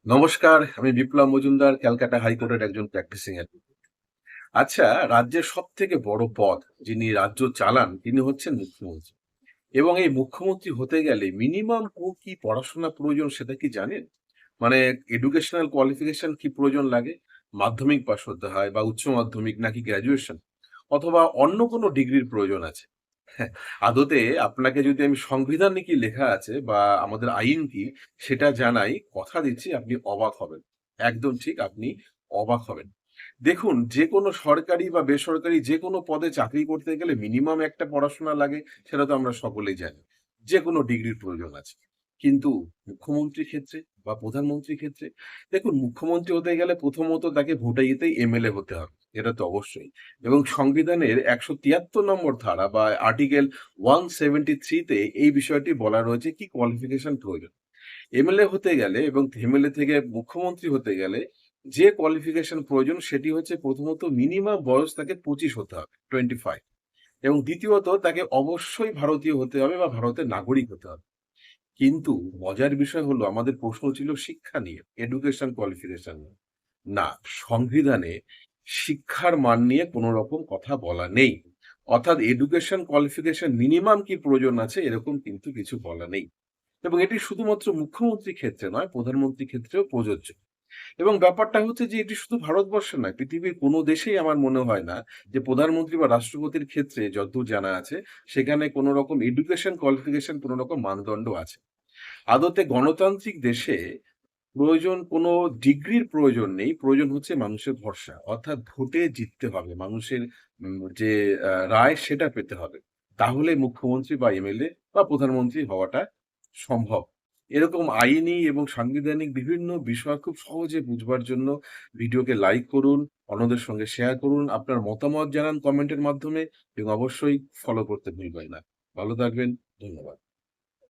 নমস্কার, আমি বিপ্লব মজুমদার, ক্যালকাটা হাইকোর্টের একজন প্র্যাকটিসিং অ্যাডভোকেট। আচ্ছা, রাজ্যের সবথেকে বড় পদ যিনি রাজ্য চালান তিনি হচ্ছেন মুখ্যমন্ত্রী। এবং এই মুখ্যমন্ত্রী হতে গেলে মিনিমাম কি পড়াশোনা প্রয়োজন সেটা কি জানেন? মানে এডুকেশনাল কোয়ালিফিকেশন কি প্রয়োজন লাগে? মাধ্যমিক পাস হতে হয় বা উচ্চ মাধ্যমিক নাকি গ্র্যাজুয়েশন? অথবা অন্য কোনো ডিগ্রির প্রয়োজন আছে? হ্যাঁ, আদতে আপনাকে যদি আমি সংবিধানে কি লেখা আছে বা আমাদের আইন কি সেটা জানাই, কথা দিচ্ছি আপনি অবাক হবেন। একদম ঠিক, আপনি অবাক হবেন। দেখুন, যেকোনো সরকারি বা বেসরকারি যেকোনো পদে চাকরি করতে গেলে মিনিমাম একটা পড়াশোনা লাগে, সেটা তো আমরা সকলেই জানি। যেকোনো ডিগ্রির প্রয়োজন আছে। কিন্তু মুখ্যমন্ত্রীর ক্ষেত্রে বা প্রধানমন্ত্রীর ক্ষেত্রে, দেখুন, মুখ্যমন্ত্রী হতে গেলে প্রথমত তাকে ভোটে জিতেই এমএলএ হতে হবে। এটা তো অবশ্যই। এবং সংবিধানের ১৭৩ নম্বর ধারা বা আর্টিকেল 173 তে এই বিষয়টি বলা রয়েছে কি কোয়ালিফিকেশন প্রয়োজন। এমএলএ হতে গেলে এবং এমএলএ থেকে মুখ্যমন্ত্রী হতে গেলে যে কোয়ালিফিকেশন প্রয়োজন সেটি হচ্ছে প্রথমত মিনিমাম বয়স তাকে 25 হতে হবে, 25। এবং দ্বিতীয়ত তাকে অবশ্যই ভারতীয় হতে হবে বা ভারতের নাগরিক হতে হবে। কিন্তু মজার বিষয় হলো আমাদের প্রশ্ন ছিল শিক্ষা নিয়ে, এডুকেশন কোয়ালিফিকেশন নিয়ে। না, সংবিধানে শিক্ষার মান নিয়ে কোনো রকম কথা বলা নেই। অর্থাৎ এডুকেশন কোয়ালিফিকেশন মিনিমাম কি প্রয়োজন আছে এরকম কিন্তু কিছু বলা নেই। এবং এটি শুধুমাত্র মুখ্যমন্ত্রীর ক্ষেত্রে নয়, প্রধানমন্ত্রীর ক্ষেত্রেও প্রযোজ্য। এবং ব্যাপারটা হচ্ছে যে এটি শুধু ভারতবর্ষে নয়, পৃথিবীর কোনো দেশেই আমার মনে হয় না যে প্রধানমন্ত্রী বা রাষ্ট্রপতির ক্ষেত্রে যতদূর জানা আছে সেখানে কোনো রকম এডুকেশন কোয়ালিফিকেশন কোনো রকম মানদণ্ড আছে। আদতে গণতান্ত্রিক দেশে প্রয়োজন কোনো ডিগ্রির প্রয়োজন নেই। প্রয়োজন হচ্ছে মানুষের ভরসা। অর্থাৎ ভোটে জিততে হবে। মানুষের যে রায় সেটা পেতে হবে। তাহলে মুখ্যমন্ত্রী বা এমএলএ বা প্রধানমন্ত্রী হওয়াটা সম্ভব। এরকম আইনি এবং সাংবিধানিক বিভিন্ন বিষয় খুব সহজে বুঝবার জন্য ভিডিওকে লাইক করুন, অন্যদের সঙ্গে শেয়ার করুন, আপনার মতামত জানান কমেন্টের মাধ্যমে এবং অবশ্যই ফলো করতে ভুলবেন না। ভালো থাকবেন। ধন্যবাদ।